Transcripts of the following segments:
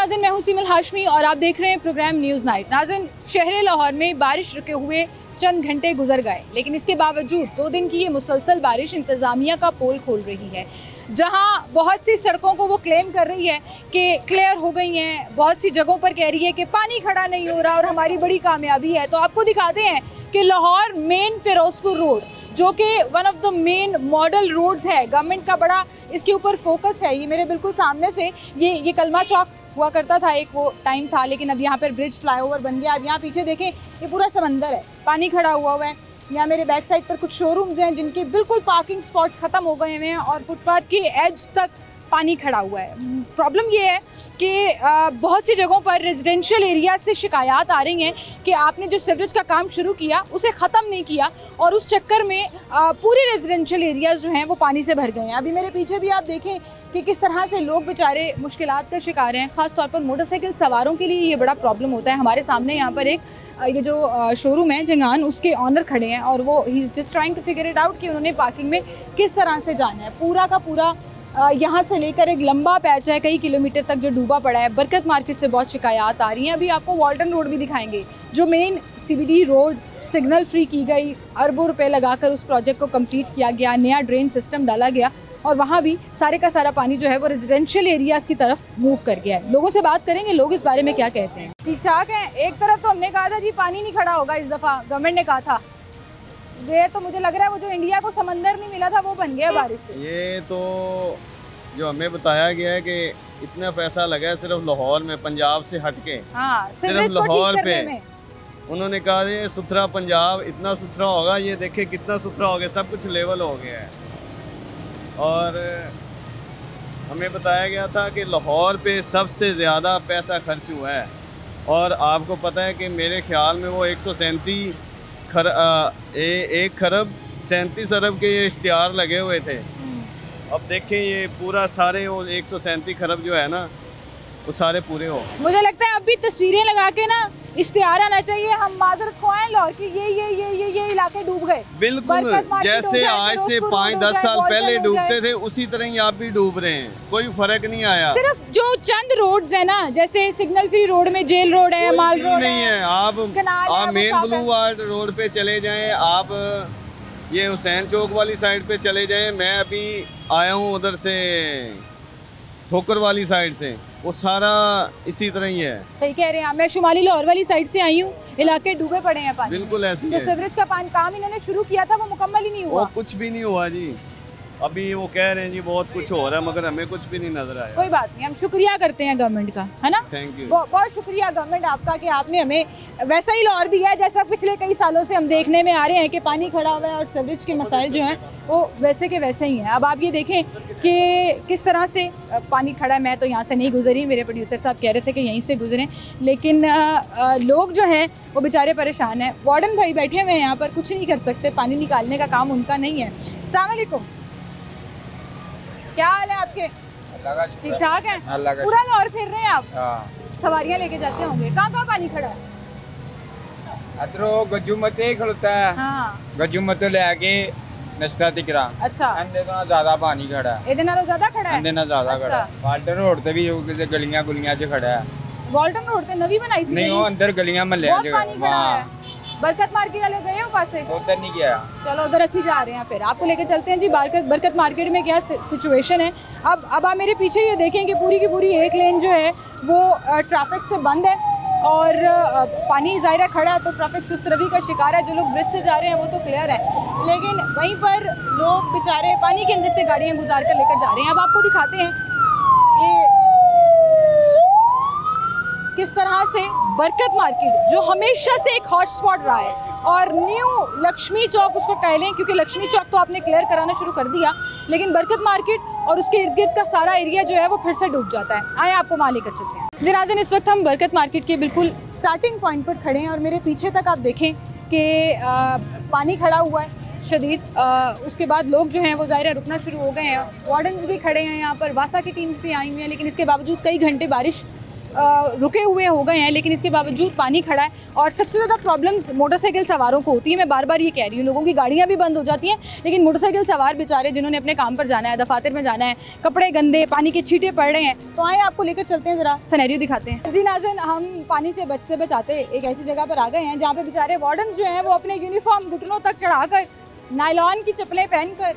नाज़रीन, मैं हूं सीमल हाशमी और आप देख रहे हैं प्रोग्राम न्यूज़ नाइट। नाज़रीन, शहर लाहौर में बारिश रुके हुए चंद घंटे गुजर गए, लेकिन इसके बावजूद 2 दिन की ये मुसलसल बारिश इंतज़ामिया का पोल खोल रही है। जहां बहुत सी सड़कों को वो क्लेम कर रही है कि क्लियर हो गई हैं, बहुत सी जगहों पर कह रही है कि पानी खड़ा नहीं हो रहा और हमारी बड़ी कामयाबी है। तो आपको दिखाते हैं कि लाहौर मेन फिरोजपुर रोड, जो कि one of the main model roads है, गवर्नमेंट का बड़ा इसके ऊपर फोकस है। ये मेरे बिल्कुल सामने से ये कलमा चौक हुआ करता था, एक वो टाइम था, लेकिन अब यहाँ पर ब्रिज फ्लाईओवर बन गया। अब यहाँ पीछे देखें, ये पूरा समंदर है, पानी खड़ा हुआ है। यहाँ मेरे बैक साइड पर कुछ शोरूम्स हैं जिनके बिल्कुल पार्किंग स्पॉट्स ख़त्म हो गए हुए हैं और फुटपाथ की एज तक पानी खड़ा हुआ है। प्रॉब्लम ये है कि बहुत सी जगहों पर रेजिडेंशियल एरिया से शिकायत आ रही हैं कि आपने जो सीवरेज का काम शुरू किया उसे ख़त्म नहीं किया और उस चक्कर में पूरे रेजिडेंशियल एरियाज़ जो हैं वो पानी से भर गए हैं। अभी मेरे पीछे भी आप देखें कि किस तरह से लोग बेचारे मुश्किलात का शिकार हैं। ख़ास तौर पर मोटरसाइकिल सवारों के लिए ये बड़ा प्रॉब्लम होता है। हमारे सामने यहाँ पर एक ये जो शोरूम है जंगान, उसके ऑनर खड़े हैं और वो ही is just trying to figure it out कि उन्होंने पार्किंग में किस तरह से जाना है। पूरा का पूरा यहाँ से लेकर एक लंबा पैच है कई किलोमीटर तक जो डूबा पड़ा है। बरकत मार्केट से बहुत शिकायत आ रही हैं। अभी आपको वाल्टन रोड भी दिखाएंगे, जो main CBD road signal free की गई, अरबों रुपए लगाकर उस प्रोजेक्ट को कंप्लीट किया गया, नया ड्रेन सिस्टम डाला गया और वहाँ भी सारे का सारा पानी जो है वो रेजिडेंशियल एरियाज़ की तरफ मूव कर गया है। लोगों से बात करेंगे, लोग इस बारे में क्या कहते हैं। ठीक ठाक है। एक तरफ तो हमने कहा था जी पानी नहीं खड़ा होगा, इस दफ़ा गवर्नमेंट ने कहा था। ये तो मुझे लग रहा है वो जो इंडिया को समंदर नहीं मिला था वो बन गया बारिश से। ये तो जो हमें बताया गया है कि इतना पैसा लगा है सिर्फ लाहौर में, पंजाब से हटके। हाँ, सिर्फ लाहौर पे उन्होंने कहा ये सुथरा पंजाब इतना सुथरा होगा, ये देखे कितना सुथरा हो गया, सब कुछ लेवल हो गया है। और हमें बताया गया था कि लाहौर पे सबसे ज़्यादा पैसा खर्च हुआ है और आपको पता है कि मेरे ख्याल में वो 137 खरब 37 अरब के ये इश्तिहार लगे हुए थे। अब देखें ये पूरा सारे वो 137 खरब जो है ना वो सारे पूरे हो। मुझे लगता है अभी तस्वीरें लगा के ना इश्तिहार आना चाहिए, हम माजर खोएं लाहौर की ये इलाके डूब गए। बिल्कुल, जैसे आज से 5-10 साल पहले डूबते थे उसी तरह ही आप भी डूब रहे हैं, कोई फर्क नहीं आया। सिर्फ जो चंद रोड्स है ना, जैसे सिग्नल फ्री रोड में जेल रोड है, माल रोड नहीं है। आप मेन बुलवार्ड रोड पे चले जाएं, आप ये हुसैन चौक वाली साइड पे चले जाएं। मैं अभी आया हूँ उधर से ठोकर वाली साइड से, वो सारा इसी तरह ही है। सही कह रहे हैं। मैं शुमाली लाहौर वाली साइड से आई हूँ, इलाके डूबे पड़े हैं पानी। बिल्कुल ऐसी है। सीवरेज का काम इन्होंने शुरू किया था वो मुकम्मल ही नहीं हुआ। वो कुछ भी नहीं हुआ जी। अभी वो कह रहे हैं जी बहुत कुछ हो रहा है, मगर हमें कुछ भी नहीं नजर आया। कोई बात नहीं, हम शुक्रिया करते हैं गवर्नमेंट का, है ना। थैंक यू, बहुत शुक्रिया गवर्नमेंट आपका कि आपने हमें वैसा ही लाहौर दिया है जैसा पिछले कई सालों से हम देखने में आ रहे हैं कि पानी खड़ा हुआ है और सीवरेज के मसाइल जो हैं वो वैसे के वैसे ही हैं। अब आप ये देखें कि किस तरह से पानी खड़ा है। मैं तो यहाँ से नहीं गुजरी, मेरे प्रोड्यूसर साहब कह रहे थे कि यहीं से गुजरें, लेकिन लोग जो हैं वो बेचारे परेशान हैं। वार्डन भाई बैठे हुए हैं यहाँ पर, कुछ नहीं कर सकते, पानी निकालने का काम उनका नहीं है। अस्सलाम वालेकुम, क्या हाल है आपके? ठीक ठाक है। पूरा लाहौर फिर रहे हैं आप? सवारियाँ लेके जाते होंगे। कहाँ पानी खड़ा है? अदरो गजुमते खड़ता है। हाँ। गजुमते ले आके नशरा दिखरा। अच्छा। अंदर ना ज्यादा पानी खड़ा है। इधर ना ज्यादा खड़ा है। अंदर ना ज्यादा खड़ा है। वाल्टन रोड पे भी गलियां गुलियां च खड़ा है। वाल्टन रोड पे नवी बनाई सी नहीं, वो अंदर गलियां महल्ले च वहां। बरकत मार्केट वाले गए हो पासे? उधर नहीं गया। चलो उधर ਅਸੀਂ जा रहे हैं, फिर आपको लेके चलते हैं जी बरकत मार्केट में क्या सिचुएशन है। अब आप मेरे पीछे ये देखें कि पूरी की पूरी एक लेन जो है वो ट्रैफिक से बंद है और पानी ज़ाहिर खड़ा है तो ट्रैफिक सुस्तरवी का शिकार है। जो लोग ब्रिज से जा रहे हैं वो तो क्लियर है, लेकिन वहीं पर लोग बेचारे पानी के अंदर से गाड़ियाँ गुजार कर लेकर जा रहे हैं। अब आपको दिखाते हैं ये किस तरह से बरकत मार्केट, जो हमेशा से एक हॉट स्पॉट रहा है, और न्यू लक्ष्मी चौक उसको कह लें, क्योंकि लक्ष्मी चौक तो आपने क्लियर कराना शुरू कर दिया, लेकिन बरकत मार्केट और उसके इर्द गिर्द का सारा एरिया जो है वो फिर से डूब जाता है। आए आपको वहाँ लेकर चलते हैं। जी नाज़रीन, इस वक्त हम बरकत मार्केट के बिल्कुल स्टार्टिंग पॉइंट पर खड़े हैं और मेरे पीछे तक आप देखें कि पानी खड़ा हुआ है शदीद। उसके बाद लोग जो हैं वो ज़ाहिर रुकना शुरू हो गए हैं। वार्डन्स भी खड़े हैं यहाँ पर, वासा की टीम्स भी आई हुई हैं, लेकिन इसके बावजूद कई घंटे बारिश रुके हुए हो गए हैं, लेकिन इसके बावजूद पानी खड़ा है। और सबसे ज़्यादा प्रॉब्लम्स मोटरसाइकिल सवारों को होती है। मैं बार बार ये कह रही हूँ, लोगों की गाड़ियाँ भी बंद हो जाती हैं, लेकिन मोटरसाइकिल सवार बेचारे जिन्होंने अपने काम पर जाना है, दफातर में जाना है, कपड़े गंदे, पानी के छींटे पड़ रहे हैं, तो आए आपको लेकर चलते हैं, ज़रा सिनेरियो दिखाते हैं। जी नाज़रीन, हम पानी से बचते बचाते एक ऐसी जगह पर आ गए हैं जहाँ पे बेचारे वार्डन्स जो हैं वो अपने यूनिफॉर्म घुटनों तक चढ़ाकर, नायलॉन की चप्पलें पहनकर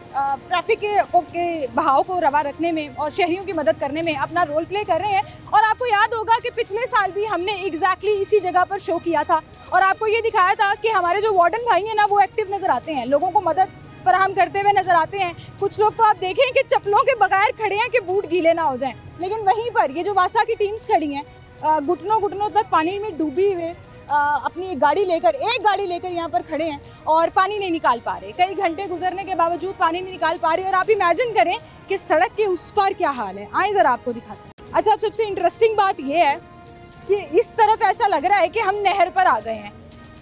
ट्रैफिक के बहाव को रवा रखने में और शहरियों की मदद करने में अपना रोल प्ले कर रहे हैं। और आपको याद होगा कि पिछले साल भी हमने एग्जैक्टली इसी जगह पर शो किया था और आपको ये दिखाया था कि हमारे जो वार्डन भाई हैं ना, वो एक्टिव नज़र आते हैं, लोगों को मदद फराहम करते हुए नजर आते हैं। कुछ लोग तो आप देखें कि चप्पलों के बगैर खड़े हैं कि बूट गीले ना हो जाएं, लेकिन वहीं पर ये जो वासा की टीम्स खड़ी हैं, घुटनों तक पानी में डूबी हुए अपनी एक गाड़ी लेकर यहाँ पर खड़े हैं और पानी नहीं निकाल पा रहे। कई घंटे गुजरने के बावजूद पानी नहीं निकाल पा रहे। और आप इमेजिन करें कि सड़क के उस पार क्या हाल है। आए ज़रा आपको दिखाते हैं। अच्छा, अब सबसे इंटरेस्टिंग बात यह है कि इस तरफ ऐसा लग रहा है कि हम नहर पर आ गए हैं।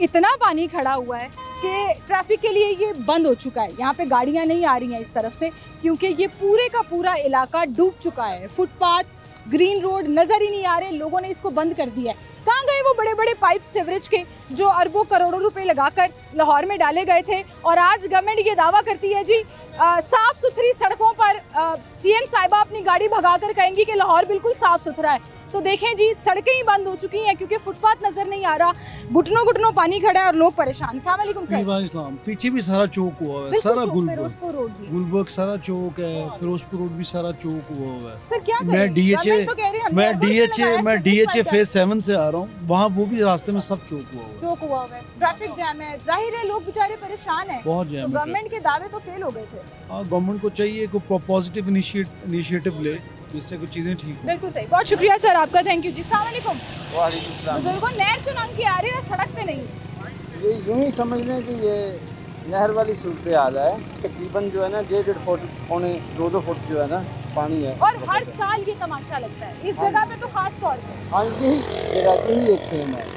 इतना पानी खड़ा हुआ है कि ट्रैफिक के लिए ये बंद हो चुका है। यहाँ पे गाड़ियाँ नहीं आ रही हैं इस तरफ से, क्योंकि ये पूरे का पूरा इलाका डूब चुका है। फुटपाथ, ग्रीन रोड नज़र ही नहीं आ रहे, लोगों ने इसको बंद कर दिया है। कहाँ गए वो बड़े बड़े पाइप सीवरेज के जो अरबों करोड़ों रुपए लगाकर लाहौर में डाले गए थे? और आज गवर्नमेंट ये दावा करती है जी साफ़ सुथरी सड़कों पर सीएम साहिबा अपनी गाड़ी भगाकर कहेंगी कि लाहौर बिल्कुल साफ़ सुथरा है। तो देखें जी, सड़कें ही बंद हो चुकी हैं क्योंकि फुटपाथ नजर नहीं आ रहा, घुटनों पानी खड़ा है और लोग परेशान। अस्सलाम वालेकुम सर। पीछे भी सारा चौक हुआ है, सारा गुलबर्ग सारा चौक है, फिरोजपुर रोड भी सारा चौक हुआ है। सर क्या करें? मैं DHA फेज 7 से आ रहा हूँ, वहाँ वो भी रास्ते में सब चौक हुआ है, ट्रैफिक जैम है, जाहिर है लोग बेचारे परेशान हैं। बहुत जैम है। गवर्नमेंट के दावे तो फेल हो गए थे। हाँ, गवर्नमेंट को चाहिए कोई पॉजिटिव इनिशिएटिव ले जिससे कुछ चीजें ठीक हो। बिल्कुल सही, बहुत शुक्रिया सर आपका, थैंक यू जी। अस्सलाम वालेकुम। वालेकुम सलाम। बुजुर्गों, नहर से लंघ के आ रहे हैं, सड़क पे नहीं। ये यूं ही समझ लें कि ये नहर वाली सूरत हाल है। तकरीबन जो है ना 1.5 फुट, 2 फुट जो है ना पानी है। और हर साल ये तमाशा लगता है इस जगह पे, तो खास तौर पे। हाँ, यही जगह यही एक सेम है।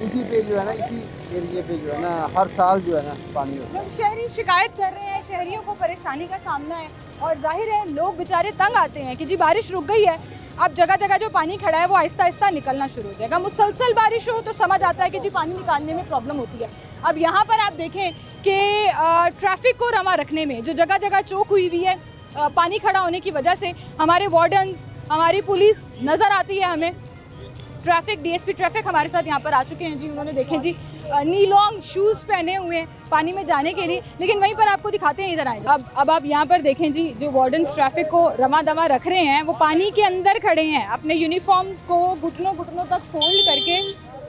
इसी पे जो है ना, इसी एरिए पे जो है ना हर साल जो है ना पानी होता है। शहरी शिकायत कर रहे हैं, शहरियों को परेशानी का सामना है और जाहिर है लोग बेचारे तंग आते हैं कि जी बारिश रुक गई है, अब जगह जगह जो पानी खड़ा है वो आहिस्ता आहिस्ता निकलना शुरू हो जाएगा। मुसलसल बारिश हो तो समझ आता है कि जी पानी निकालने में प्रॉब्लम होती है। अब यहाँ पर आप देखें कि ट्रैफिक को रवा रखने में जो जगह जगह चौक हुई हुई है, पानी खड़ा होने की वजह से हमारे वार्डन्स, हमारी पुलिस नज़र आती है हमें। ट्रैफिक DSP ट्रैफिक हमारे साथ यहाँ पर आ चुके हैं जी। उन्होंने देखें जी नी लॉन्ग शूज़ पहने हुए हैं पानी में जाने के लिए, लेकिन वहीं पर आपको दिखाते हैं, इधर आए। अब आप यहाँ पर देखें जी, जो वार्डन्स ट्रैफिक को रमा दमा रख रहे हैं वो पानी के अंदर खड़े हैं, अपने यूनिफॉर्म को घुटनों तक फोल्ड करके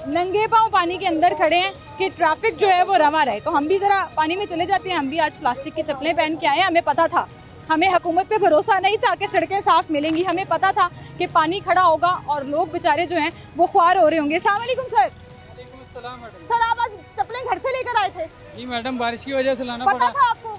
नंगे पाँव पानी के अंदर खड़े हैं कि ट्रैफिक जो है वो रवा रहे। तो हम भी ज़रा पानी में चले जाते हैं। हम भी आज प्लास्टिक की चप्पलें पहन के आए हैं। हमें पता था, हमें हुकूमत पे भरोसा नहीं था कि सड़कें साफ़ मिलेंगी, हमें पता था कि पानी खड़ा होगा और लोग बेचारे जो हैं वो ख्वार हो रहे होंगे। अस्सलाम वालेकुम सर। सर, आप आज चप्पलें घर से लेकर आए थे? जी मैडम, बारिश की वजह से लाना पता पड़ा। था आपको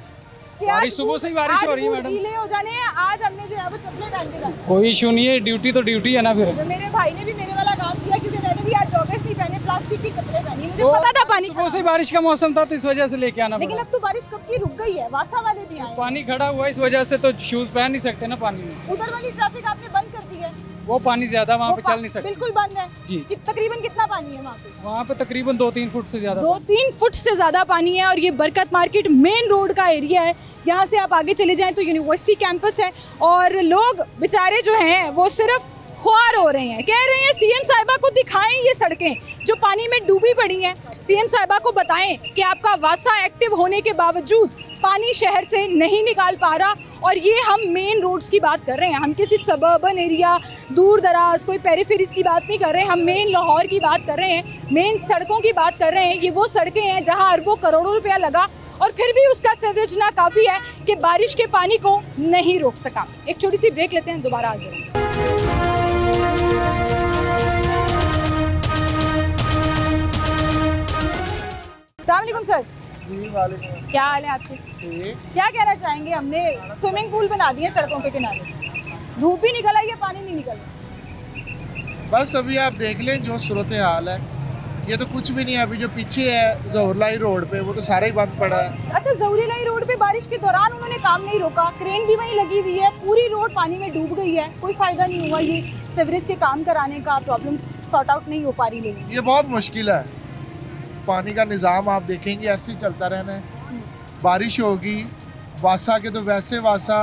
कि बारिश सुबह से ही बारिश हो रही है मैडम। गीले हो जाने हैं, आज हमने जो है वो चप्पलें पहन के जाए। कोई इशू नहीं है, ड्यूटी तो ड्यूटी है ना। फिर तो मेरे भाई ने भी मेरे वाला काम किया क्योंकि मैंने भी आज जॉगर्स नहीं पहने, प्लास्टिक की कपड़े पहनी। मुझे पता था पानी सुबह से बारिश का मौसम था तो इस वजह से लेके आना पड़ा। लेकिन अब तो बारिश कब की रुक गई है, वासा वाले भी आए। पानी खड़ा हुआ इस वजह से तो शूज पहन नहीं सकते ना पानी में। उधर वाली ट्रैफिक आपने बंद कर दी है? वो पानी ज्यादा वहाँ पे चल नहीं सकते। बिल्कुल बंद है जी। तकरीबन कितना पानी है वहाँ पे? वहाँ पे तकरीबन 2-3 फुट से ज्यादा। 2-3 फुट से ज्यादा पानी है और ये बरकत मार्केट मेन रोड का एरिया है। यहाँ से आप आगे चले जाएं तो यूनिवर्सिटी कैंपस है और लोग बेचारे जो हैं वो सिर्फ ख्वार हो रहे हैं, कह रहे हैं सीएम साहिबा को दिखाएं ये सड़कें जो पानी में डूबी पड़ी हैं। सीएम साहिबा को बताएं कि आपका वासा एक्टिव होने के बावजूद पानी शहर से नहीं निकाल पा रहा। और ये हम मेन रोड्स की बात कर रहे हैं, हम किसी सबर्बन एरिया, दूर दराज, कोई पेरिफेरीज की बात नहीं कर रहे हैं। हम मेन लाहौर की बात कर रहे हैं, मेन सड़कों की बात कर रहे हैं। ये वो सड़कें हैं जहाँ अरबों करोड़ों रुपया लगा और फिर भी उसका सीवरेज ना काफ़ी है कि बारिश के पानी को नहीं रोक सका। एक छोटी सी ब्रेक लेते हैं, दोबारा आ जाएंगे। अस्सलाम सर। क्या हाल है आपके? क्या कहना चाहेंगे? हमने स्विमिंग पूल बना दिए सड़कों के किनारे, धूप भी निकल आई है, पानी नहीं निकल रहा। बस अभी आप देख लें जो सूरत हाल है, ये तो कुछ भी नहीं है। अभी जो पीछे है जौहरलाई रोड पे वो तो सारा ही बंद पड़ा है। अच्छा, जौहरलाई रोड पे बारिश के दौरान उन्होंने काम नहीं रोका, क्रेन भी वहीं लगी हुई है, पूरी रोड पानी में डूब गई है, कोई फायदा नहीं हुआ। ये सीवरेज के काम कराने का प्रॉब्लम सॉर्ट आउट नहीं हो पा रही? लेकिन ये बहुत मुश्किल है। पानी का निज़ाम आप देखेंगे ऐसे ही चलता रहना है। बारिश होगी, वासा के तो वैसे वासा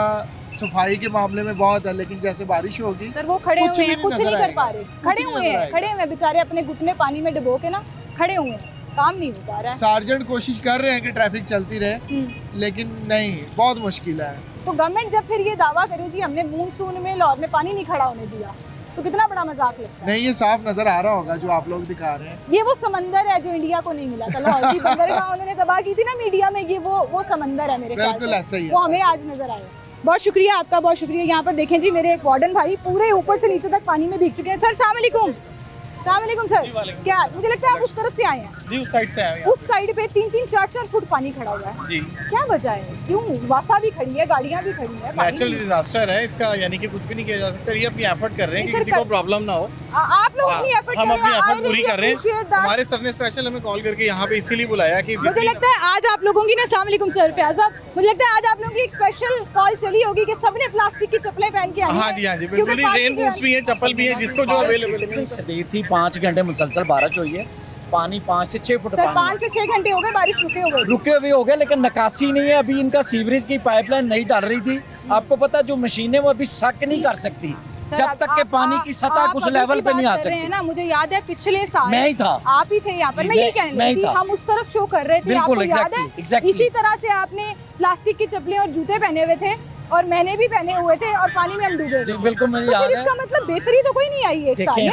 सफाई के मामले में बहुत है, लेकिन जैसे बारिश होगी सर वो खड़े हुए हैं, कुछ नहीं कर पा रहे, खड़े हुए हैं बेचारे, अपने घुटने पानी में डुबो के ना खड़े हुए हैं, काम नहीं हो पा रहा है। सार्जेंट कोशिश कर रहे हैं कि ट्रैफिक चलती रहे, लेकिन नहीं, बहुत मुश्किल है। तो गवर्नमेंट जब फिर ये दावा करे जी हमने मानसून में लाहौर में पानी नहीं खड़ा होने दिया, तो कितना बड़ा मजाक लगता है। नहीं, ये साफ नजर आ रहा होगा जो आप लोग दिखा रहे हैं। ये वो समंदर है जो इंडिया को नहीं मिला था, लाहौर की बंदरगाह उन्होंने तबाह की थी ना मीडिया में, ये वो समंदर है मेरे ख्याल से। बिल्कुल ऐसा ही है, वो हमें आज नजर आया। बहुत शुक्रिया आपका, बहुत शुक्रिया। यहाँ पर देखें जी, मेरे एक वार्डन भाई पूरे ऊपर से नीचे तक पानी में भीग चुके हैं। सर अस्सलाम वालेकुम। अस्सलाम वालेकुम सर। क्या मुझे लगता है आप उस तरफ से आए हैं? जी, उस साइड से आए हैं। उस साइड पे 3-3, 4-4 फुट पानी खड़ा हुआ है जी। क्या वजह है? क्यों? वासा भी खड़ी है, गाड़ियाँ भी खड़ी है, नेचुरल डिजास्टर है इसका, यानी कि कुछ भी नहीं किया जा सकता। ये अपनी एफर्ट कर रहे हैं कि किसी को प्रॉब्लम ना हो। आप लोग अपनी एफर्ट हम अपनी एफर्ट पूरी कर रहे हैं। हमारे सर ने स्पेशल हमें कॉल करके यहाँ पे इसीलिए बुलाया कि मुझे लगता है आज आप लोगों की ना, अस्सलाम वालेकुम सर फयाज साहब, मुझे लगता है आज आप लोगों की एक स्पेशल कॉल चली होगी कि सबने प्लास्टिक की चप्पलें पहन के आई हैं। हाँ जी, हाँ जी, बिल्कुल। रेन बूट्स भी है, चप्पल भी है, जिसको जो अवेलेबल। शदीद थी, 5 घंटे मुसलसल बारिश हुई है, पानी 5 से 6 फुट सर पानी 5 से 6 घंटे हो गए, बारिश रुके हुए हो गए, लेकिन निकासी नहीं है। अभी इनका सीवरेज की पाइपलाइन नहीं डाल रही थी। आपको पता, जो मशीनें वो अभी सक नहीं कर सकती जब तक के पानी की सतह उस लेवल पे नहीं आ सकती ना। मुझे याद है पिछले साल मैं ही था, आप ही थे यहाँ पर, मैं ये कहने लगी थी, हम उस तरफ शो कर रहे थे, आपको याद है? इसी तरह से आपने प्लास्टिक की चप्पलें और जूते पहने हुए थे और मैंने भी पहने हुए थे और पानी में हम डूबे थे। बिल्कुल मुझे याद है। इसका मतलब बेहतरी तो कोई नहीं आई है। देखिए,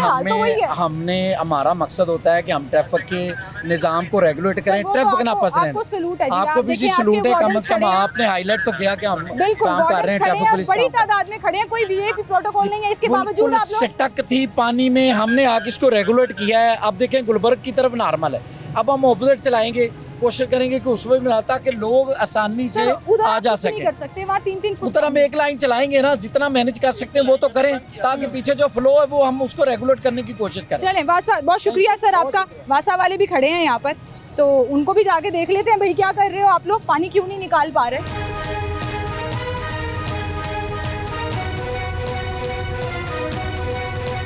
हमने हमारा मकसद होता है कि हम ट्रैफिक के निजाम को रेगुलेट करें, ट्रैफिक ना फंसे। आपको भी जी सलूट है, कम से कम आपने हाईलाइट तो किया कि हम काम कर रहे हैं। ट्रैफिक पुलिस बड़ी तादाद में खड़े हैं, कोई वीआईपी प्रोटोकॉल नहीं है, इसके बावजूद आप लोग स्टक थी पानी में, हमने आगे इसको रेगुलेट किया है। अब देखें गुलबर्ग की तरफ नॉर्मल है, अब हम ऑपोजिट चलाएंगे, कोशिश करेंगे कि उसमें मिला ताकि लोग आसानी से आ जा सके। कर सकते हैं वहाँ 3-3 फुट उधर हम एक लाइन चलाएंगे ना, जितना मैनेज कर सकते हैं वो तो करें, ताकि पीछे जो फ्लो है वो हम उसको रेगुलेट करने की कोशिश करें। चलें वासा, बहुत शुक्रिया सर आपका। वासा वाले भी खड़े हैं यहाँ पर, तो उनको भी जाके देख लेते हैं, भाई क्या कर रहे हो आप लोग, पानी क्यों नहीं निकाल पा रहे?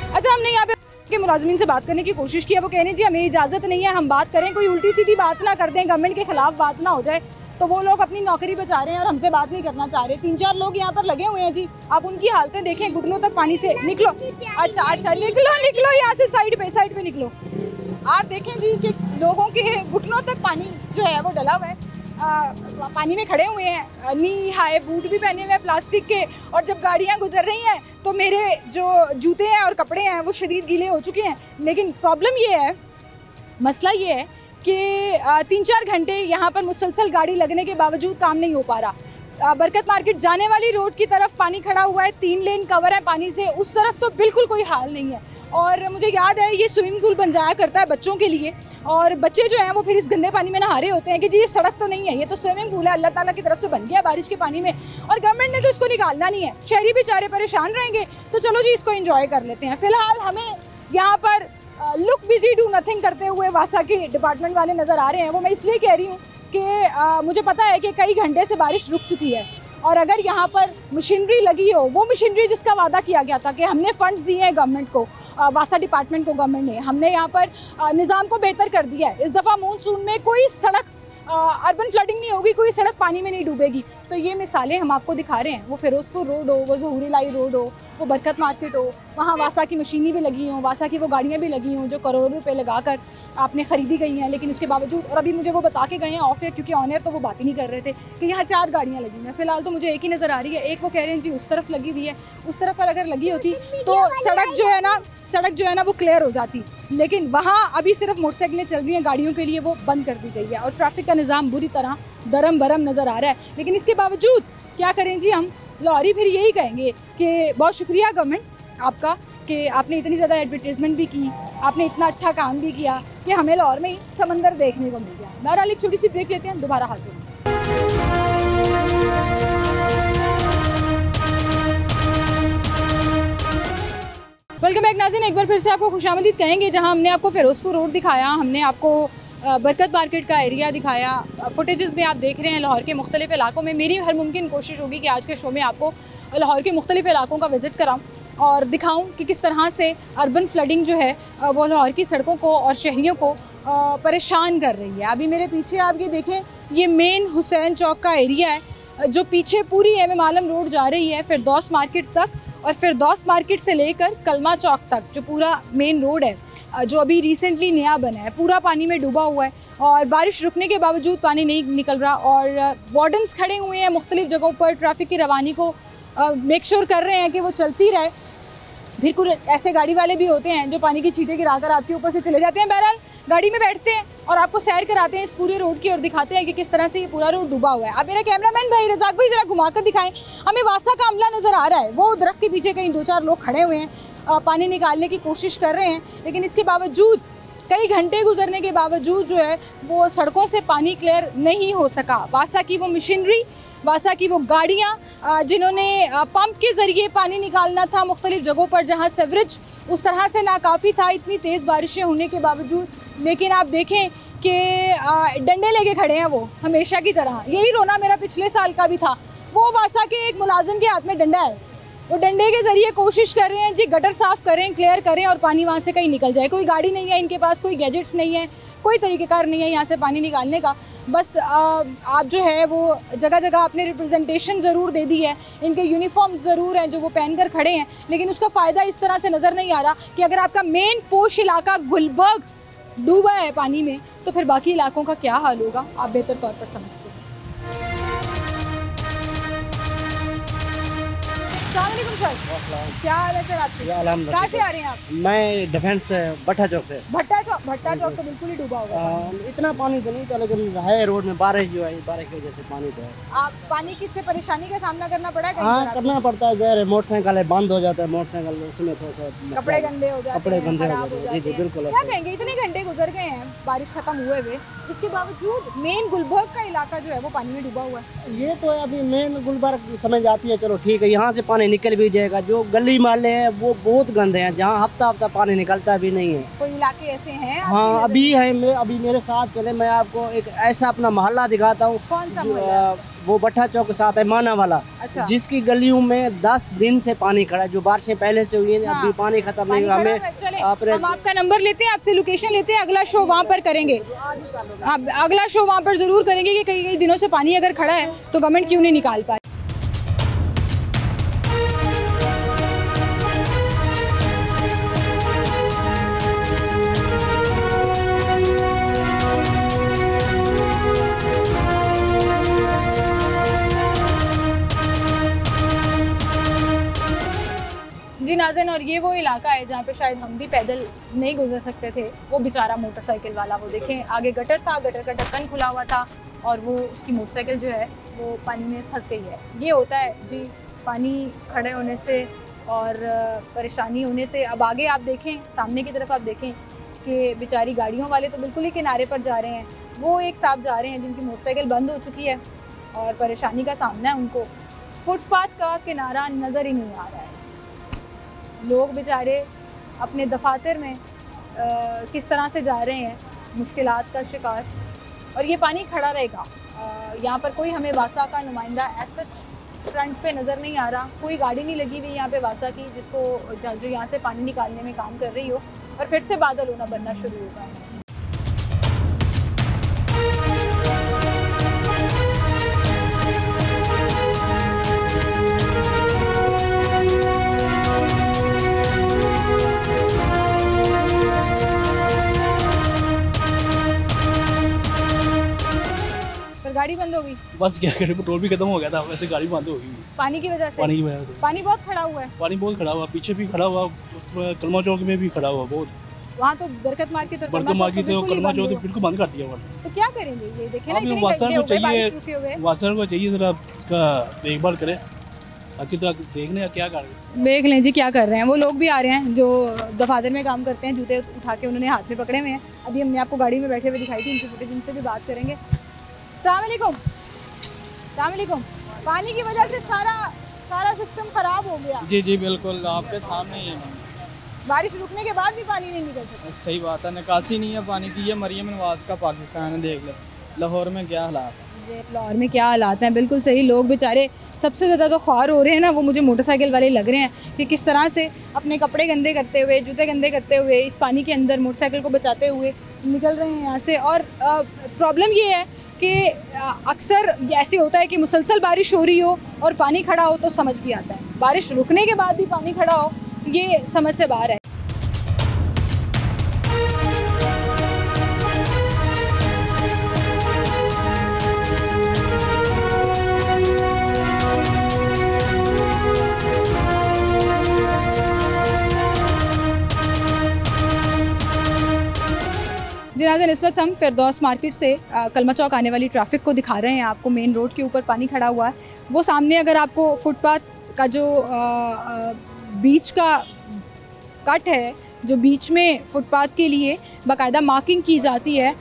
अच्छा, हमने यहाँ पे के मुलाजमीन से बात करने की कोशिश की है, वो कहने जी हमें इजाज़त नहीं है हम बात करें, कोई उल्टी सीधी बात ना कर दें, गवर्नमेंट के खिलाफ बात ना हो जाए, तो वो लोग अपनी नौकरी बचा रहे हैं और हमसे बात नहीं करना चाह रहे। 3-4 लोग यहाँ पर लगे हुए हैं जी, आप उनकी हालतें देखें, घुटनों तक पानी से। निकलो, अच्छा निकलो यहाँ से, साइड पे निकलो। आप देखें जी कि लोगों के घुटनों तक पानी जो है वो डला हुआ है, पानी में खड़े हुए हैं, नी हाई बूट भी पहने हुए हैं प्लास्टिक के, और जब गाड़ियाँ गुजर रही हैं तो मेरे जो जूते हैं और कपड़े हैं वो शदीद गीले हो चुके हैं। लेकिन प्रॉब्लम ये है, मसला ये है कि 3-4 घंटे यहाँ पर मुसलसल गाड़ी लगने के बावजूद काम नहीं हो पा रहा। बरकत मार्केट जाने वाली रोड की तरफ पानी खड़ा हुआ है, 3 लेन कवर है पानी से, उस तरफ तो बिल्कुल कोई हाल नहीं है। और मुझे याद है ये स्विमिंग पूल बन जाया करता है बच्चों के लिए, और बच्चे जो हैं वो फिर इस गंदे पानी में नहा रहे होते हैं कि जी ये सड़क तो नहीं है, ये तो स्विमिंग पूल है, अल्लाह ताला की तरफ से बन गया बारिश के पानी में, और गवर्नमेंट ने तो इसको निकालना नहीं है। शहरी बेचारे परेशान रहेंगे, तो चलो जी इसको एंजॉय कर लेते हैं। फिलहाल हमें यहाँ पर लुक बिजी डू नथिंग करते हुए वासा के डिपार्टमेंट वाले नज़र आ रहे हैं। वो मैं इसलिए कह रही हूँ कि मुझे पता है कि कई घंटे से बारिश रुक चुकी है, और अगर यहाँ पर मशीनरी लगी हो, वो मशीनरी जिसका वादा किया गया था कि हमने फंड्स दिए हैं गवर्नमेंट को, वासा डिपार्टमेंट को गवर्नमेंट ने, हमने यहाँ पर निज़ाम को बेहतर कर दिया है। इस दफ़ा मानसून में कोई सड़क अर्बन फ्लडिंग नहीं होगी, कोई सड़क पानी में नहीं डूबेगी। तो ये मिसालें हम आपको दिखा रहे हैं, वो फिरोजपुर रोड हो, वो ज़हूरी लाई रोड हो, वो बरकत मार्केट हो, वहाँ वासा की मशीनें भी लगी हों, वासा की वो गाड़ियाँ भी लगी हों जो करोड़ों रुपए लगाकर आपने ख़रीदी गई हैं, लेकिन उसके बावजूद, और अभी मुझे वो बता के गए हैं ऑफ एयर, क्योंकि ऑन एयर तो वो बात ही नहीं कर रहे थे कि यहाँ 4 गाड़ियाँ लगी हैं। फिलहाल तो मुझे एक ही नज़र आ रही है, एक वो कह रहे हैं जी उस तरफ लगी हुई है, उस तरफ पर अगर लगी होती तो सड़क जो है ना वो क्लियर हो जाती, लेकिन वहाँ अभी सिर्फ मोटरसाइकिलें चल रही हैं, गाड़ियों के लिए वो बंद कर दी गई है, और ट्रैफिक का निज़ाम बुरी तरह दरम बरम नज़र आ रहा है। लेकिन इसके बावजूद क्या करें जी, हम लाहौरी फिर यही कहेंगे कि बहुत शुक्रिया गवर्नमेंट आपका कि आपने इतनी ज़्यादा एडवर्टीज़मेंट भी की, आपने इतना अच्छा काम भी किया कि हमें लाहौर में ही समंदर देखने को मिल गया। बहरहाल एक छोटी सी ब्रेक लेते हैं, दोबारा हाजिर। वेलकम बैक नाज़रीन, एक बार फिर से आपको खुशामदीद कहेंगे, जहां हमने आपको फिरोजपुर रोड दिखाया, हमने आपको बरकत मार्केट का एरिया दिखाया, फुटेजेस में आप देख रहे हैं लाहौर के मुख्तलिफ़ इलाकों में। मेरी हर मुमकिन कोशिश होगी कि आज के शो में आपको लाहौर के मुख्तलिफ़ इलाकों का विज़िट कराऊँ। और दिखाऊं कि किस तरह से अर्बन फ्लडिंग जो है वो लाहौर की सड़कों को और शहरियों को परेशान कर रही है। अभी मेरे पीछे आप ये देखें, ये मेन हुसैन चौक का एरिया है जो पीछे पूरी MM आलम रोड जा रही है फिरदौस मार्केट तक, और फिरदौस मार्केट से लेकर कलमा चौक तक जो पूरा मेन रोड है जो अभी रिसेंटली नया बना है, पूरा पानी में डूबा हुआ है और बारिश रुकने के बावजूद पानी नहीं निकल रहा। और वार्डन्स खड़े हुए हैं मुख्तलिफ जगहों पर, ट्रैफिक की रवानी को मेक श्योर कर रहे हैं कि वो चलती रहे। फिर कुछ ऐसे गाड़ी वाले भी होते हैं जो पानी की छींटे गिराकर आपके ऊपर से चले जाते हैं। बहरहाल गाड़ी में बैठते हैं और आपको सैर कराते हैं इस पूरे रोड की और दिखाते हैं कि किस तरह से ये पूरा रोड डूबा हुआ है। अब मेरा कैमरामैन भाई रज़ाक भाई ज़रा घुमाकर दिखाएं, हमें वासा का अमला नज़र आ रहा है। वो दरख्त के पीछे कहीं 2-4 लोग खड़े हुए हैं, पानी निकालने की कोशिश कर रहे हैं, लेकिन इसके बावजूद कई घंटे गुजरने के बावजूद जो है वो सड़कों से पानी क्लियर नहीं हो सका। वासा की वो मशीनरी, वासा की वो गाड़ियाँ जिन्होंने पंप के ज़रिए पानी निकालना था मुख्तलिफ जगहों पर जहाँ सेवरेज उस तरह से नाकाफ़ी था, इतनी तेज़ बारिशें होने के बावजूद। लेकिन आप देखें कि डंडे लेके खड़े हैं वो हमेशा की तरह। यही रोना मेरा पिछले साल का भी था। वो वासा के एक मुलाजिम के हाथ में डंडा है, वो डंडे के ज़रिए कोशिश कर रहे हैं जी गटर साफ़ करें, क्लियर करें और पानी वहाँ से कहीं निकल जाए। कोई गाड़ी नहीं है इनके पास, कोई गैजेट्स नहीं है, कोई तरीक़ेकार नहीं है यहाँ से पानी निकालने का। बस आप जो है वो जगह जगह अपने रिप्रेजेंटेशन ज़रूर दे दी है, इनके यूनिफॉर्म ज़रूर हैं जो वो पहन कर खड़े हैं, लेकिन उसका फ़ायदा इस तरह से नज़र नहीं आ रहा कि अगर आपका मेन पोश इलाका गुलबर्ग डूबा है पानी में तो फिर बाकी इलाकों का क्या हाल होगा, आप बेहतर तौर पर समझते हैं। क्या हाल है सर आपके? कहाँ से आ रहे हैं आप? मैं डिफेंस से, भट्टा चौक से। भट्टा चौक तो बिल्कुल ही डूबा होगा। इतना पानी तो नहीं था लेकिन है रोड में, बारिश जो है बारिश की वजह से पानी तो है। आप पानी की से परेशानी का सामना करना पड़ा है? हाँ करना पड़ता है, जहर मोटरसाइकिल बंद हो जाता है, मोटरसाइकिल उसमें थोड़ा सा कपड़े गंदे हो जाते हैं। जी बिल्कुल। क्या कहेंगे, इतने घंटे गुजर गए हैं बारिश खत्म हुए हुए, इसके बावजूद मेन गुलबर्ग का इलाका जो है वो पानी में डूबा हुआ है। ये तो अभी मेन गुलबर्ग समझ आती है, चलो ठीक है यहाँ से पानी निकल भी जाएगा। जो गली माले हैं वो बहुत गंदे हैं, जहाँ हफ्ता पानी निकलता भी नहीं है। कोई इलाके ऐसे हैं? हाँ अभी है, अभी मेरे साथ चले, मैं आपको एक ऐसा अपना मोहल्ला दिखाता हूँ। कौन सा मोहल्ला? वो भट्टा चौक के साथ है माना वाला। अच्छा। जिसकी गलियों में 10 दिन से पानी खड़ा है, जो बारिशें पहले से हुई है। हाँ। अभी पानी खत्म नहीं हुआ। हम आपका नंबर लेते हैं, आपसे लोकेशन लेते हैं, अगला शो वहाँ पर करेंगे। अगला शो वहाँ पर जरूर करेंगे कि कई दिनों से पानी अगर खड़ा है तो गवर्नमेंट क्यों नहीं निकाल पाए। जी नाज़रीन, और ये वो इलाका है जहाँ पे शायद हम भी पैदल नहीं गुजर सकते थे। वो बेचारा मोटरसाइकिल वाला, वो देखें आगे गटर था, गटर का ढक्कन खुला हुआ था और वो उसकी मोटरसाइकिल जो है वो पानी में फंस गई है। ये होता है जी पानी खड़े होने से और परेशानी होने से। अब आगे आप देखें, सामने की तरफ आप देखें कि बेचारी गाड़ियों वाले तो बिल्कुल ही किनारे पर जा रहे हैं। वो एक साहब जा रहे हैं जिनकी मोटरसाइकिल बंद हो चुकी है और परेशानी का सामना है उनको। फुटपाथ का किनारा नज़र ही नहीं आ रहा है। लोग बेचारे अपने दफातर में किस तरह से जा रहे हैं, मुश्किलात का शिकार। और ये पानी खड़ा रहेगा। यहाँ पर कोई हमें वासा का नुमाइंदा ऐसा फ्रंट पे नज़र नहीं आ रहा। कोई गाड़ी नहीं लगी हुई यहाँ पे वासा की जिसको जो यहाँ से पानी निकालने में काम कर रही हो। और फिर से बादल होना बनना शुरू होगा। गाड़ी बंद हो गई, बस क्या करें, पेट्रोल भी खत्म हो गया था, वैसे गाड़ी बंद हो गई। पानी की वजह से? पानी की वजह से। पानी बहुत खड़ा हुआ है। पानी बहुत खड़ा हुआ, पीछे भी खड़ा हुआ, कलमा चौक में भी खड़ा हुआ बहुत। वहाँ तो बरकत मार्केट तो कलमा चौक बिल्कुल बंद कर दिया हुआ। तो क्या करेंगे? ये देखें ना, वासर को चाहिए जरा इसका देखभाल करे ताकि तो देखने क्या कर रहे हैं, देख लें जी क्या कर रहे हैं। वो लोग भी आ रहे हैं जो दफातर में काम करते हैं, जूते उठा के उन्होंने हाथ में पकड़े हुए हैं। अभी हमने आपको गाड़ी में बैठे हुए दिखाई थी, उनकी फुटेज, उनसे भी बात करेंगे। सलामुअलैकुम। पानी की वजह से सारा सिस्टम खराब हो गया। जी जी बिल्कुल, आपके सामने ही है। बारिश रुकने के बाद भी पानी नहीं निकल सकता। सही बात है, निकासी नहीं है पानी की। ये मरियम नवाज का पाकिस्तान है, देख लो लाहौर में क्या हालात है। लाहौर में क्या हालात हैं, बिल्कुल सही। लोग बेचारे सबसे ज़्यादा तो ख्वार हो रहे हैं ना, वो मुझे मोटरसाइकिल वाले लग रहे हैं कि किस तरह से अपने कपड़े गंदे करते हुए, जूते गंदे करते हुए, इस पानी के अंदर मोटरसाइकिल को बचाते हुए निकल रहे हैं यहाँ से। और प्रॉब्लम ये है कि अक्सर ऐसे होता है कि मुसलसल बारिश हो रही हो और पानी खड़ा हो तो समझ भी आता है, बारिश रुकने के बाद भी पानी खड़ा हो ये समझ से बाहर है। जनाज़न इस वक्त हम फिरदौस मार्केट से कलमा चौक आने वाली ट्रैफिक को दिखा रहे हैं आपको। मेन रोड के ऊपर पानी खड़ा हुआ है, वो सामने अगर आपको फुटपाथ का जो बीच का कट है, जो बीच में फुटपाथ के लिए बाकायदा मार्किंग की जाती है,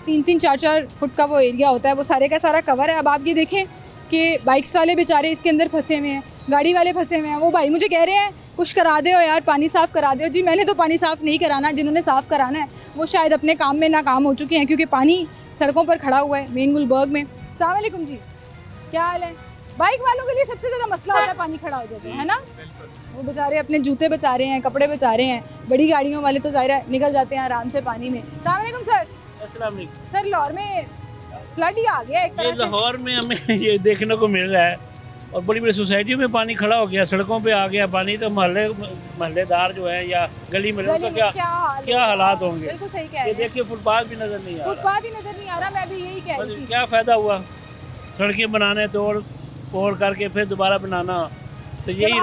3-3, 4-4 फुट का वो एरिया होता है, वो सारे का सारा कवर है। अब आप ये देखें कि बाइक्स वाले बेचारे इसके अंदर फंसे हुए हैं, गाड़ी वाले फंसे हुए हैं। वो भाई मुझे कह रहे हैं कुछ करा दो यार, पानी साफ़ करा दो। जी मैंने तो पानी साफ़ नहीं कराना, जिन्होंने साफ़ कराना है वो शायद अपने काम में नाकाम हो चुके हैं, क्योंकि पानी सड़कों पर खड़ा हुआ है मेन गुलबर्ग में। अस्सलाम वालेकुम जी, क्या हाल है? बाइक वालों के लिए सबसे ज़्यादा मसला होता है पानी खड़ा हो जाता है ना। वो बेचारे अपने जूते बचा रहे हैं, कपड़े बचा रहे हैं। बड़ी गाड़ियों वाले तो ज़ाहिर है निकल जाते हैं आराम से पानी में। अस्सलाम वालेकुम सर। अस्सलाम वालेकुम सर, लाहौर में फ्लड ही आ गया एक तरह से। लाहौर में हमें ये देखने को मिल रहा है, और बड़ी बड़ी सोसाइटियों में पानी खड़ा हो गया, सड़कों पे आ गया पानी। तो महल्लेदार जो है या गली में उनका क्या हालात होंगे? बिल्कुल सही कह रहे हैं। ये देखिए फुटपाथ भी नजर नहीं आ रहा, फुटपाथ ही नजर नहीं आ रहा। मैं भी यही कह रही थी, क्या फायदा हुआ सड़कें बनाने, तोड़ करके फिर दोबारा बनाना, तो यही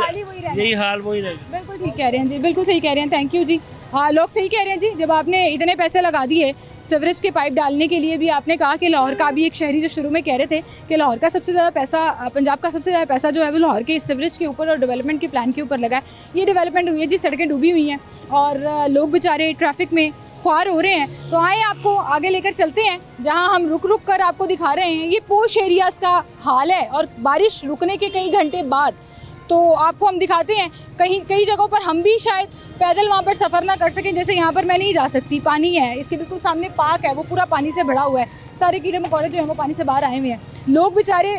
हाल वही रहेगा। बिल्कुल ठीक कह रहे हैं जी, बिल्कुल सही कह रहे हैं। थैंक यू जी। हाँ, लोग सही कह रहे हैं जी। जब आपने इतने पैसे लगा दिए सीवरेज के पाइप डालने के लिए भी, आपने कहा कि लाहौर का भी एक शहरी जो शुरू में कह रहे थे कि लाहौर का सबसे ज़्यादा पैसा, पंजाब का सबसे ज़्यादा पैसा जो है वो लाहौर के सीवरेज के ऊपर और डेवलपमेंट के प्लान के ऊपर लगा है। ये डेवलपमेंट हुई है जी, सड़कें डूबी हुई हैं और लोग बेचारे ट्रैफिक में ख्वार हो रहे हैं। तो आए आपको आगे लेकर चलते हैं, जहाँ हम रुक रुक कर आपको दिखा रहे हैं ये पोश एरियाज़ का हाल है। और बारिश रुकने के कई घंटे बाद तो आपको हम दिखाते हैं, कई जगहों पर हम भी शायद पैदल वहाँ पर सफ़र ना कर सकें। जैसे यहाँ पर मैं नहीं जा सकती, पानी है, इसके बिल्कुल सामने पार्क है, वो पूरा पानी से भरा हुआ है, सारे कीड़े मकोड़े जो हैं वो पानी से बाहर आए हुए हैं। लोग बेचारे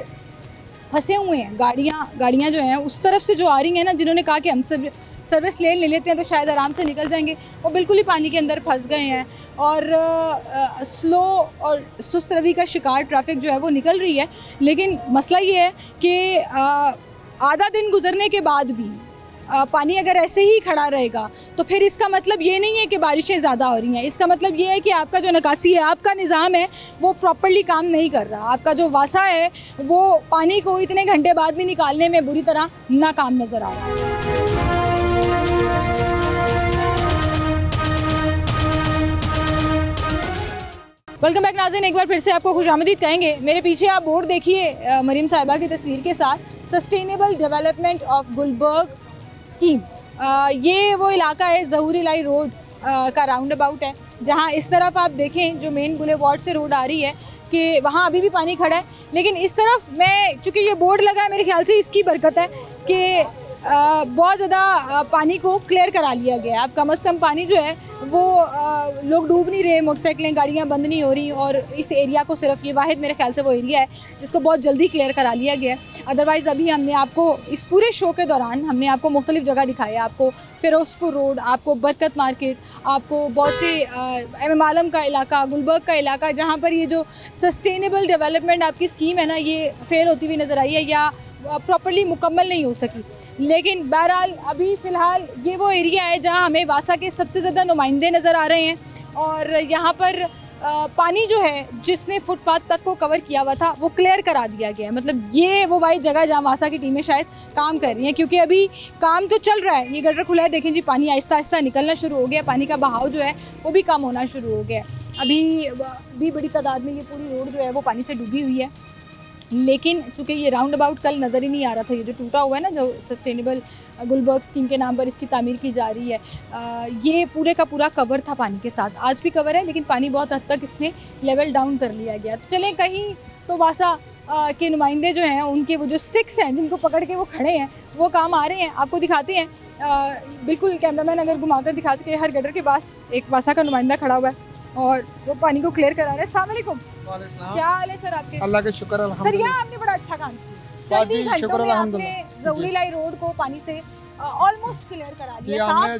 फंसे हुए हैं, गाड़ियाँ जो हैं उस तरफ से जो आ रही हैं ना, जिन्होंने कहा कि हम सब सर्विस ले लेते हैं तो शायद आराम से निकल जाएंगे, वो बिल्कुल ही पानी के अंदर फंस गए हैं। और स्लो और सुस्त रवि का शिकार ट्रैफिक जो है वो निकल रही है। लेकिन मसला ये है कि आधा दिन गुजरने के बाद भी पानी अगर ऐसे ही खड़ा रहेगा तो फिर इसका मतलब ये नहीं है कि बारिशें ज़्यादा हो रही हैं। इसका मतलब ये है कि आपका जो निकासी है, आपका निज़ाम है, वो प्रॉपर्ली काम नहीं कर रहा। आपका जो वासा है वो पानी को इतने घंटे बाद भी निकालने में बुरी तरह नाकाम नज़र आ रहा है। वेलकम बैक नाज़रीन, एक बार फिर से आपको खुशामदीद कहेंगे। मेरे पीछे आप बोर्ड देखिए मरीम साहिबा की तस्वीर के साथ, sustainable development of Gulberg scheme. ये वो इलाका है, ज़हूरी लाई रोड का राउंड अबाउट है, जहाँ इस तरफ आप देखें जो मेन बुलेवार्ड से रोड आ रही है कि वहाँ अभी भी पानी खड़ा है। लेकिन इस तरफ मैं, चूँकि ये बोर्ड लगा है, मेरे ख्याल से इसकी बरकत है कि बहुत ज़्यादा पानी को क्लियर करा लिया गया है। अब कम से कम पानी जो है वो लोग डूब नहीं रहे, मोटरसाइकिलें, गाड़ियाँ बंद नहीं हो रही। और इस एरिया को सिर्फ ये वाहिद मेरे ख्याल से वो एरिया है जिसको बहुत जल्दी क्लियर करा लिया गया है। अदरवाइज़ अभी हमने आपको इस पूरे शो के दौरान हमने आपको मुख्तलिफ जगह दिखाई है। आपको फ़िरोज़पुर रोड, आपको बरकत मार्केट, आपको बहुत से एम आलम का इलाका, गुलबर्ग का इलाका, जहाँ पर ये जो सस्टेनेबल डेवलपमेंट आपकी स्कीम है ना, ये फेल होती हुई नज़र आई है या प्रॉपर्ली मुकम्मल नहीं हो सकी। लेकिन बहरहाल अभी फ़िलहाल ये वो एरिया है जहाँ हमें वासा के सबसे ज़्यादा नुमाइंदे नज़र आ रहे हैं। और यहाँ पर पानी जो है जिसने फुटपाथ तक को कवर किया हुआ था वो क्लियर करा दिया गया है। मतलब ये वो वाली जगह जहाँ वासा की टीमें शायद काम कर रही हैं, क्योंकि अभी काम तो चल रहा है। ये गटर खुला है, देखें जी, पानी आहिस्ता आहिस्ता निकलना शुरू हो गया, पानी का बहाव जो है वो भी कम होना शुरू हो गया। अभी बड़ी तादाद में ये पूरी रोड जो है वो पानी से डूबी हुई है। लेकिन चूँकि ये राउंड अबाउट कल नज़र ही नहीं आ रहा था, ये जो टूटा हुआ है ना, जो सस्टेनेबल गुलबर्ग स्कीम के नाम पर इसकी तामीर की जा रही है, ये पूरे का पूरा कवर था पानी के साथ। आज भी कवर है, लेकिन पानी बहुत हद तक इसने लेवल डाउन कर लिया गया। तो चलें, कहीं तो वासा के नुमाइंदे जो हैं उनके वो जो स्टिक्स हैं जिनको पकड़ के वो खड़े हैं वो काम आ रहे हैं। आपको दिखाते हैं, बिल्कुल कैमरामैन अगर घुमाकर दिखा सके, हर गटर के पास एक वासा का नुमाइंदा खड़ा हुआ है और वो पानी को क्लियर करा रहा है। अस्सलाम वालेकुम। क्या हाल है सर आपके? अल्लाह का शुक्र सर अल्हम्दुलिल्लाह। यहाँ आपने बड़ा अच्छा काम किया। जी, शुक्र अल्हम्दुलिल्लाह। जौहरी लाई रोड को पानी से ऑलमोस्ट क्लियर करा दिया। हमने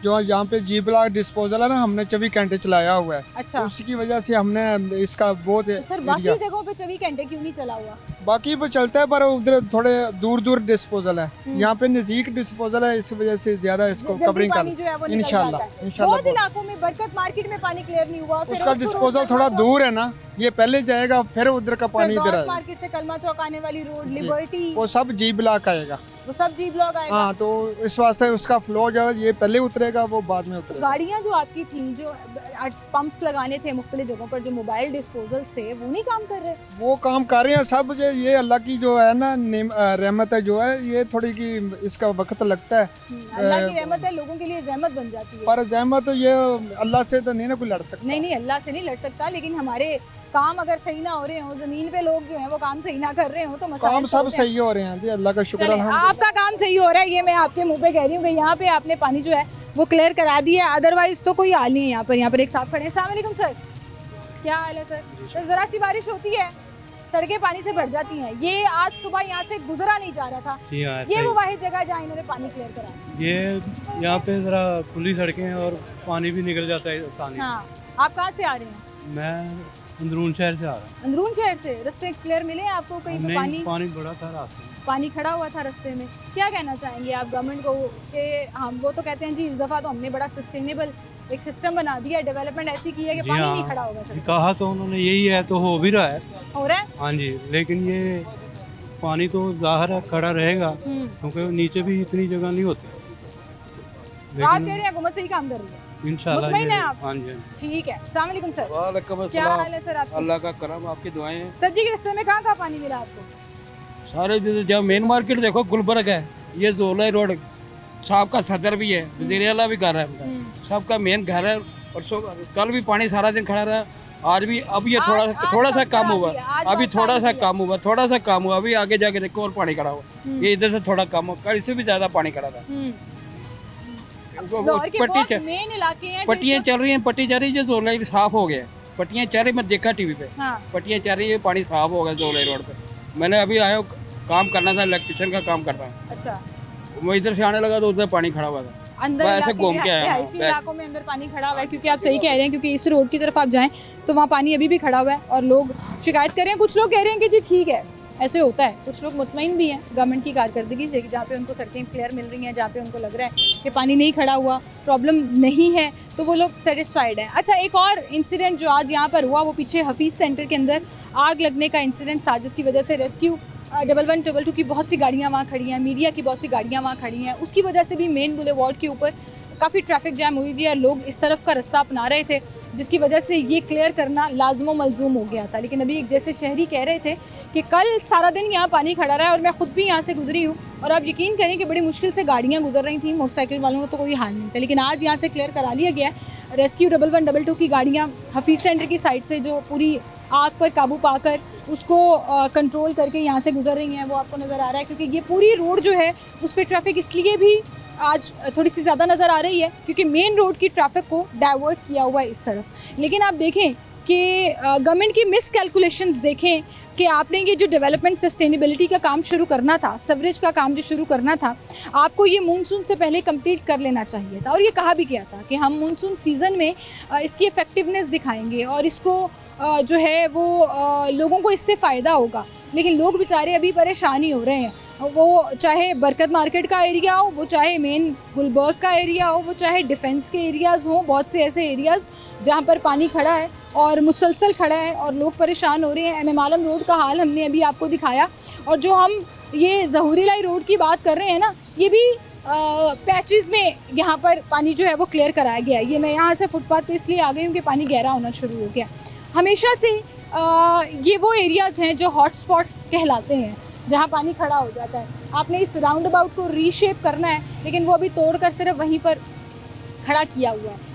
जो यहाँ पे जी ब्लॉक डिस्पोजल है ना, हमने 24 घंटे चलाया हुआ है। अच्छा। उसकी वजह से हमने इसका बहुत सर बाकी जगहों पे 24 घंटे क्यों नहीं चला हुआ? बाकी पे चलता है पर उधर थोड़े दूर दूर डिस्पोजल है, यहाँ पे नजदीक डिस्पोजल है, इस वजह से ज्यादा इसको कवरिंग कर इंशाल्लाह। बहुत इलाकों में बरकत मार्केट में पानी क्लियर नहीं हुआ, उसका डिस्पोजल थोड़ा दूर है ना, ये पहले जाएगा फिर उधर का पानी इधर आएगा। मार्केट से कलमा चौक आने वाली रोड, लिबर्टी, वो सब जी ब्लॉक आएगा, वो सब जी ब्लॉक आएगा। हाँ, तो इस वास्ते उसका फ्लो जो है ये पहले उतरेगा, वो बाद में उतरेगा। गाड़ियाँ जो आपकी थी, जो पंप्स लगाने थे मुख्तलिफ जगहों पर, जो मोबाइल डिस्पोजल थे, वो नहीं काम कर रहे? वो काम कर रहे हैं सब। ये अल्लाह की जो है ना रहमत है, जो है ये थोड़ी की इसका वक्त लगता है। अल्लाह की रहमत है, लोगों के लिए रहमत बन जाती है। पर रहमत तो ये अल्लाह से तो नहीं ना कोई लड़ सकता। नहीं, अल्लाह से नहीं लड़ सकता, लेकिन हमारे काम अगर सही ना हो रहे हो, जमीन पे लोग जो हैं वो काम सही ना कर रहे हो, तो काम सब सही हो रहे हैं जी, अल्लाह का शुक्र है। आपका काम सही हो रहा है, ये मैं आपके मुंह पे कह रही हूँ कि यहाँ पे आपने पानी जो है वो क्लियर करा दिया, अदरवाइज तो कोई हाल नहीं है। यहाँ पर एक साहब खड़े हैं। अस्सलाम वालेकुम सर, क्या हाल है सर? तो ज़रा सी बारिश होती है, सड़कें पानी से भर जाती हैं। ये आज सुबह यहाँ से गुजरा नहीं जा रहा था, ये वो वाहिद जगह जहाँ इन्होंने पानी क्लियर करा। ये यहाँ पे जरा खुली सड़कें हैं और पानी भी निकल जाता है आसानी। हाँ, आप कहाँ से आ रहे हैं? मैं अंदरून शहर से आ रहा हूँ। अंदरून शहर से? रास्ते क्लियर मिले आपको कहीं? नहीं, पानी बड़ा था रास्ते में, पानी खड़ा हुआ था रास्ते में। क्या कहना चाहेंगे आप गवर्नमेंट को कि हम, वो तो कहते हैं जी इस दफ़ा तो हमने बड़ा सस्टेनेबल एक सिस्टम बना दिया, डेवलपमेंट ऐसी की है कि पानी नहीं खड़ा होगा? कहा तो उन्होंने यही है, तो हो भी रहा है। हो रहा है? हाँ जी, लेकिन ये पानी तो ज़ाहिर है खड़ा रहेगा, क्योंकि नीचे भी इतनी जगह नहीं होती। आप कह रहे हैं हुकूमत सही काम कर रही है? इंशाल्लाह। हाँ जी, ठीक है। अस्सलाम वालेकुम सर। वालेकुम अस्सलाम। क्या हाल है सर आपका? अल्लाह का करम, आपकी दुआएं हैं। सब्जी के रास्ते में कहाँ पानी मिला आपको? सारे जब मेन मार्केट देखो गुलबर्ग है, ये जोलाई रोड, साहब का सदर भी है, वज़ीर आला भी घर है, सबका मेन घर है। और कल भी पानी सारा दिन खड़ा रहा, आज भी। अब ये थोड़ा सा कम हुआ, अभी थोड़ा सा कम हुआ, अभी आगे जाके देखो और पानी खड़ा हुआ। ये इधर से थोड़ा कम हो, कल से भी ज्यादा पानी खड़ा था। पट्टियाँ चल रही हैं, पट्टी चल रही है, जोलाई साफ हो गया, पट्टियाँ चल रही, मैं देखा टीवी पे, पट्टियाँ चल रही है, पानी साफ हो गया जोलाई रोड पे। मैंने अभी आया काम करना था, इलेक्ट्रिशियन का काम करता हूँ। अच्छा। मैं इधर से आने लगा तो उधर पानी खड़ा हुआ था, अंदर ऐसे घूम के आया। इलाकों में अंदर पानी खड़ा हुआ है, क्योंकि आप सही कह रहे हैं, क्योंकि इस रोड की तरफ आप जाएं तो वहाँ पानी अभी भी खड़ा हुआ है और लोग शिकायत कर रहे हैं। कुछ लोग कह रहे हैं कि जी ठीक है, ऐसे होता है। कुछ लोग मुतमईन भी हैं गवर्नमेंट की कारकर्दगी से, जहाँ पे उनको सड़कें क्लियर मिल रही हैं, जहाँ पे उनको लग रहा है कि पानी नहीं खड़ा हुआ, प्रॉब्लम नहीं है, तो वो लोग सेटिस्फाइड हैं। अच्छा, एक और इंसिडेंट जो आज यहाँ पर हुआ, वो पीछे हफीज़ सेंटर के अंदर आग लगने का इंसिडेंट था, जिसकी वजह से रेस्क्यू 1122 की बहुत सी गाड़ियाँ वहाँ खड़ी हैं, मीडिया की बहुत सी गाड़ियाँ वहाँ खड़ी हैं। उसकी वजह से भी मेन बुलेवार्ड के ऊपर काफ़ी ट्रैफिक जैम हुई हुई है, लोग इस तरफ का रास्ता अपना रहे थे, जिसकी वजह से ये क्लियर करना लाजमो मलजूम हो गया था। लेकिन अभी एक जैसे शहरी कह रहे थे कि कल सारा दिन यहाँ पानी खड़ा रहा है, और मैं ख़ुद भी यहाँ से गुजरी हूँ, और आप यकीन करें कि बड़ी मुश्किल से गाड़ियाँ गुजर रही थी, मोटरसाइकिल वालों का तो कोई हाल नहीं था। लेकिन आज यहाँ से क्लियर करा लिया गया है। रेस्क्यू 1122 की गाड़ियाँ हफीज़ सेंटर की साइड से जो पूरी आग पर काबू पाकर उसको कंट्रोल करके यहाँ से गुजर रही हैं, वो आपको नज़र आ रहा है। क्योंकि ये पूरी रोड जो है उस पर ट्रैफिक इसलिए भी आज थोड़ी सी ज़्यादा नज़र आ रही है, क्योंकि मेन रोड की ट्रैफिक को डाइवर्ट किया हुआ है इस तरफ। लेकिन आप देखें कि गवर्नमेंट की मिस कैलकुलेशंस देखें कि आपने ये जो डेवलपमेंट सस्टेनेबिलिटी का काम शुरू करना था, सवरेज का काम जो शुरू करना था, आपको ये मानसून से पहले कंप्लीट कर लेना चाहिए था। और ये कहा भी गया था कि हम मानसून सीज़न में इसकी इफ़ेक्टिवनेस दिखाएंगे और इसको जो है वो लोगों को इससे फ़ायदा होगा। लेकिन लोग बेचारे अभी परेशान ही हो रहे हैं, वो चाहे बरकत मार्केट का एरिया हो, वो चाहे मेन गुलबर्ग का एरिया हो, वो चाहे डिफेंस के एरियाज़ हों, बहुत से ऐसे एरियाज़ जहाँ पर पानी खड़ा है और मुसलसल खड़ा है और लोग परेशान हो रहे हैं। एम आलम रोड का हाल हमने अभी आपको दिखाया, और जो हम ये ज़हूरी लाई रोड की बात कर रहे हैं ना, ये भी पैचेस में यहाँ पर पानी जो है वो क्लियर कराया गया है। ये मैं यहाँ से फुटपाथ पे इसलिए आ गई हूँ कि पानी गहरा होना शुरू हो गया। हमेशा से ये वो एरियाज़ हैं जो हॉट स्पॉट्स कहलाते हैं, जहाँ पानी खड़ा हो जाता है। आपने इस राउंड अबाउट को रीशेप करना है, लेकिन वो अभी तोड़कर सिर्फ वहीं पर खड़ा किया हुआ है।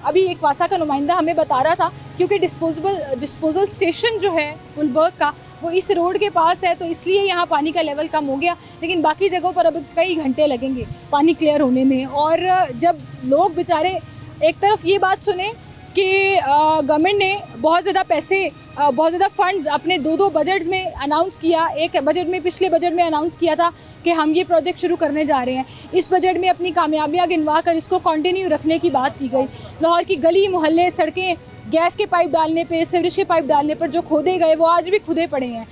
अभी एक वासा का नुमाइंदा हमें बता रहा था, क्योंकि डिस्पोजल स्टेशन जो है गुलबर्ग का वो इस रोड के पास है, तो इसलिए यहाँ पानी का लेवल कम हो गया। लेकिन बाकी जगहों पर अब कई घंटे लगेंगे पानी क्लियर होने में। और जब लोग बेचारे एक तरफ ये बात सुने कि गवर्नमेंट ने बहुत ज़्यादा पैसे, बहुत ज़्यादा फंड्स अपने दो बजट्स में अनाउंस किया। एक बजट में, पिछले बजट में अनाउंस किया था कि हम ये प्रोजेक्ट शुरू करने जा रहे हैं। इस बजट में अपनी कामयाबियाँ गिनवा कर इसको कंटिन्यू रखने की बात की गई। लाहौर की गली मोहल्ले, सड़कें, गैस के पाइप डालने पे, सीवरेज के पाइप डालने पर जो खोदे गए वो आज भी खुदे पड़े हैं।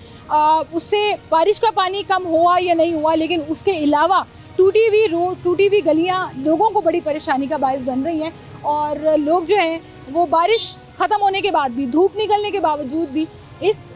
उससे बारिश का पानी कम हुआ या नहीं हुआ, लेकिन उसके अलावा टूटी हुई रोड, टूटी हुई गलियाँ लोगों को बड़ी परेशानी का बायस बन रही हैं। और लोग जो हैं वो बारिश ख़त्म होने के बाद भी, धूप निकलने के बावजूद भी इस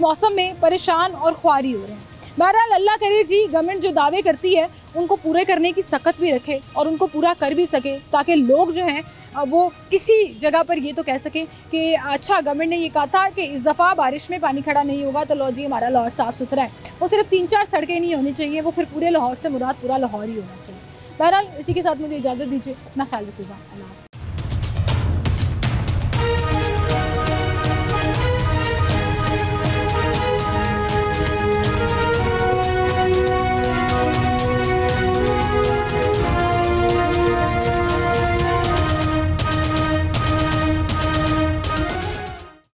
मौसम में परेशान और ख्वारी हो रहे हैं। बहरहाल अल्लाह करे जी, गवर्नमेंट जो दावे करती है उनको पूरे करने की सकत भी रखे और उनको पूरा कर भी सके, ताकि लोग जो हैं वो किसी जगह पर ये तो कह सकें कि अच्छा, गवर्नमेंट ने ये कहा था कि इस दफ़ा बारिश में पानी खड़ा नहीं होगा, तो लो जी हमारा लाहौर साफ़ सुथरा है। वो सिर्फ 3-4 सड़कें नहीं होनी चाहिए, वो फिर पूरे लाहौर से मुराद पूरा लाहौर ही होना चाहिए। बहरहाल इसी के साथ मुझे इजाज़त दीजिए, अपना ख्याल रखिएगा।